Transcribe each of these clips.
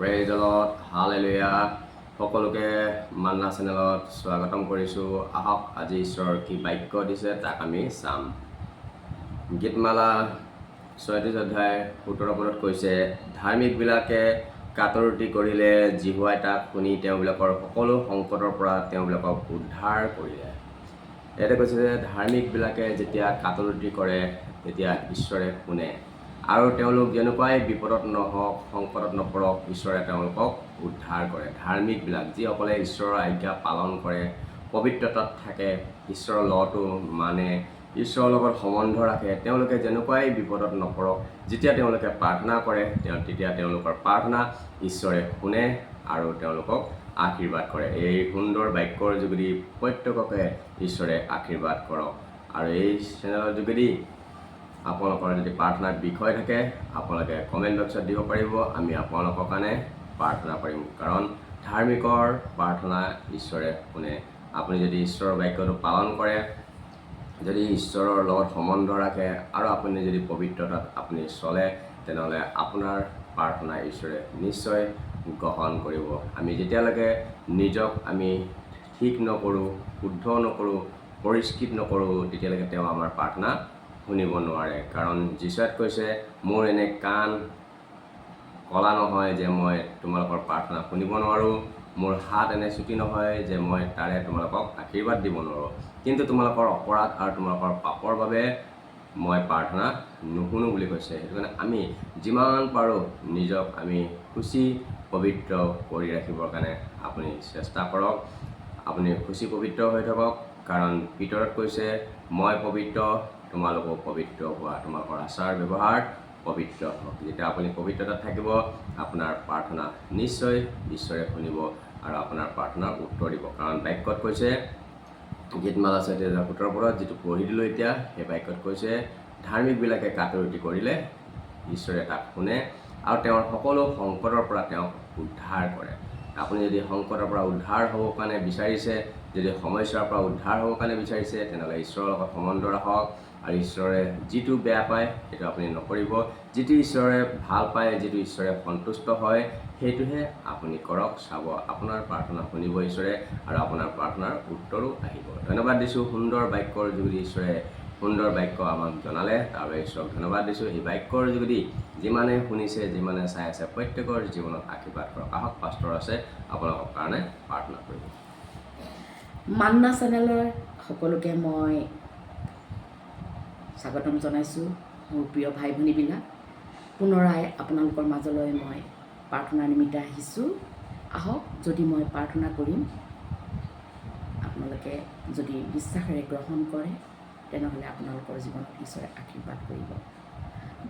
Praise the lord, hallelujah. সকলোকে মান্না চেনেলত স্বাগতম কৰিছোঁ। আহক আজি ঈশ্বৰৰ কি বাক্য দিছে তাক আমি চাম। গীতমালা ৩৬ অধ্যায় ১৭ পদত কৈছে, ধাৰ্মিকবিলাকে কাটৰুতি কৰিলে জিহুৱাই তাক শুনি তেওঁবিলাকৰ সকলো সংকটৰ পৰা তেওঁবিলাকক উদ্ধাৰ কৰিলে। ইয়াতে কৈছে যে ধাৰ্মিকবিলাকে যেতিয়া কাটৰুতি কৰে তেতিয়া ঈশ্বৰে শুনে, আৰু তেওঁলোক যেনেকুৱাই বিপদত নহওক, সংকটত নপৰক, ঈশ্বৰে তেওঁলোকক উদ্ধাৰ কৰে। ধাৰ্মিকবিলাক যিসকলে ঈশ্বৰৰ আজ্ঞা পালন কৰে, পবিত্ৰতাত থাকে, ঈশ্বৰৰ ল'টো মানে, ঈশ্বৰৰ লগত সম্বন্ধ ৰাখে, তেওঁলোকে যেনেকুৱাই বিপদত নপৰক, যেতিয়া তেওঁলোকে প্ৰাৰ্থনা কৰে তেতিয়া তেওঁলোকৰ প্ৰাৰ্থনা ঈশ্বৰে শুনে আৰু তেওঁলোকক আশীৰ্বাদ কৰে। এই সুন্দৰ বাক্যৰ যোগেদি প্ৰত্যেককে ঈশ্বৰে আশীৰ্বাদ কৰক। আৰু এই চেনেলৰ যোগেদি আপোনালোকৰ যদি প্ৰাৰ্থনাৰ বিষয় থাকে আপোনালোকে কমেণ্ট বক্সত দিব পাৰিব। আমি আপোনালোকৰ কাৰণে প্ৰাৰ্থনা কৰিম, কাৰণ ধাৰ্মিকৰ প্ৰাৰ্থনা ঈশ্বৰে শুনে। আপুনি যদি ঈশ্বৰৰ বাক্যটো পালন কৰে, যদি ঈশ্বৰৰ লগত সম্বন্ধ ৰাখে আৰু আপুনি যদি পবিত্ৰতাত আপুনি চলে, তেনেহ'লে আপোনাৰ প্ৰাৰ্থনা ঈশ্বৰে নিশ্চয় গ্ৰহণ কৰিব। আমি যেতিয়ালৈকে নিজক আমি ঠিক নকৰোঁ, শুদ্ধ নকৰোঁ, পৰিষ্কৃত নকৰোঁ, তেতিয়ালৈকে তেওঁ আমাৰ প্ৰাৰ্থনা শুনিব নোৱাৰে। কাৰণ যীশুৱে কৈছে, মোৰ এনে কাণ কলা নহয় যে মই তোমালোকৰ প্ৰাৰ্থনা শুনিব নোৱাৰোঁ, মোৰ হাত এনে চুটি নহয় যে মই তাৰে তোমালোকক আশীৰ্বাদ দিব নোৱাৰোঁ, কিন্তু তোমালোকৰ অপৰাধ আৰু তোমালোকৰ পাপৰ বাবে মই প্ৰাৰ্থনা নুশুনো বুলি কৈছে। সেইটো কাৰণে আমি যিমান পাৰোঁ নিজক আমি শুচি পবিত্ৰ কৰি ৰাখিবৰ কাৰণে আপুনি চেষ্টা কৰক। আপুনি শুচি পবিত্ৰ হৈ থাকক, কাৰণ ভিতৰত কৈছে, মই পবিত্ৰ তোমালোকো পবিত্ৰ হোৱা, তোমালোকৰ আচাৰ ব্যৱহাৰ পবিত্ৰ হওক। যেতিয়া আপুনি পবিত্ৰতাত থাকিব, আপোনাৰ প্ৰাৰ্থনা নিশ্চয় ঈশ্বৰে শুনিব আৰু আপোনাৰ প্ৰাৰ্থনাৰ উত্তৰ দিব। কাৰণ বাক্যত কৈছে, গীতমালা ৩৬:১৭ পদত যিটো পঢ়ি দিলোঁ এতিয়া, সেই বাক্যত কৈছে, ধাৰ্মিকবিলাকে কাটৰুতি কৰিলে ঈশ্বৰে তাক শুনে আৰু তেওঁৰ সকলো সংকটৰ পৰা তেওঁক উদ্ধাৰ কৰে। আপুনি যদি সংকটৰ পৰা উদ্ধাৰ হ'বৰ কাৰণে বিচাৰিছে, যদি সমস্যাৰ পৰা উদ্ধাৰ হ'বৰ কাৰণে বিচাৰিছে, তেনেহ'লে ঈশ্বৰৰ লগত সম্বন্ধ ৰাখক। আৰু ঈশ্বৰে যিটো বেয়া পায় সেইটো আপুনি নকৰিব, যিটো ঈশ্বৰে ভাল পায়, যিটো ঈশ্বৰে সন্তুষ্ট হয়, সেইটোহে আপুনি কৰক। চাব, আপোনাৰ প্ৰাৰ্থনা শুনিব ঈশ্বৰে আৰু আপোনাৰ প্ৰাৰ্থনাৰ উত্তৰো আহিব। ধন্যবাদ দিছোঁ। সুন্দৰ বাক্যৰ যোগেদি ঈশ্বৰে সুন্দৰ বাক্য আমাক জনালে, তাৰ বাবে ঈশ্বৰক ধন্যবাদ দিছোঁ। এই বাক্যৰ যোগেদি যিমানে শুনিছে, যিমানে চাই আছে, প্ৰত্যেকৰ জীৱনত আশীৰ্বাদ কৰক। আহক, পাষ্টৰ আছে আপোনালোকৰ কাৰণে প্ৰাৰ্থনা কৰিব। মান্না চেনেলৰ সকলোকে মই স্বাগতম জনাইছোঁ। মোৰ প্ৰিয় ভাই ভনীবিলাক, পুনৰাই আপোনালোকৰ মাজলৈ মই প্ৰাৰ্থনা নিমিত্তে আহিছোঁ। আহক, যদি মই প্ৰাৰ্থনা কৰিম, আপোনালোকে যদি বিশ্বাসেৰে গ্ৰহণ কৰে, তেনেহ'লে আপোনালোকৰ জীৱনত ঈশ্বৰে আশীৰ্বাদ কৰিব।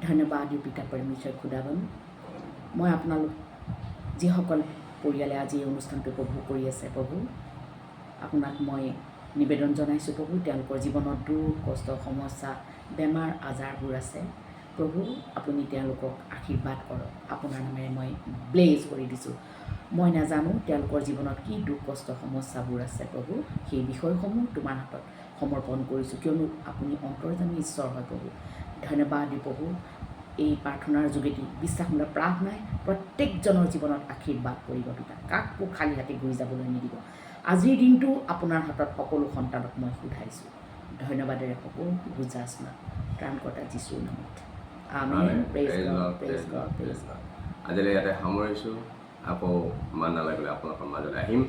ধন্যবাদ পিতা পৰমেশ্বৰ খুদাবন। মই আপোনালোক যিসকল পৰিয়ালে আজি এই অনুষ্ঠানটো উপভোগ কৰি আছে, প্ৰভু, আপোনাক মই নিবেদন জনাইছোঁ প্ৰভু, তেওঁলোকৰ জীৱনত দুখ, কষ্ট, সমস্যা, বেমাৰ আজাৰবোৰ আছে প্ৰভু, আপুনি তেওঁলোকক আশীৰ্বাদ কৰক। আপোনাৰ নামেৰে মই ব্লেজ কৰি দিছোঁ। মই নাজানো তেওঁলোকৰ জীৱনত কি দুখ, কষ্ট, সমস্যাবোৰ আছে প্ৰভু, সেই বিষয়সমূহ তোমাৰ হাতত সমৰ্পণ কৰিছোঁ, কিয়নো আপুনি অন্তৰ্যামী ঈশ্বৰ হয় প্ৰভু। ধন্যবাদ দি প্ৰভু, এই প্ৰাৰ্থনাৰ যোগেদি বিশ্বাসমূলক প্ৰাৰ্থনাই প্ৰত্যেকজনৰ জীৱনত আশীৰ্বাদ কৰিব পিতা। কাকো খালী হাতে ঘূৰি যাবলৈ নিদিব। আজিৰ দিনটো আপোনাৰ হাতত সকলো সন্তানক মই সোধাইছোঁ। ধন্যবাদেৰে সকলো বুজাচনা ত্ৰাণকৰ্তা যীশুৰ নামত। Amen. Praise God, praise God, praise God. আজিলৈ ইয়াতে সামৰিছোঁ। আকৌ মান্নালৈ গ'লে আপোনালোকৰ মাজলৈ আহিম।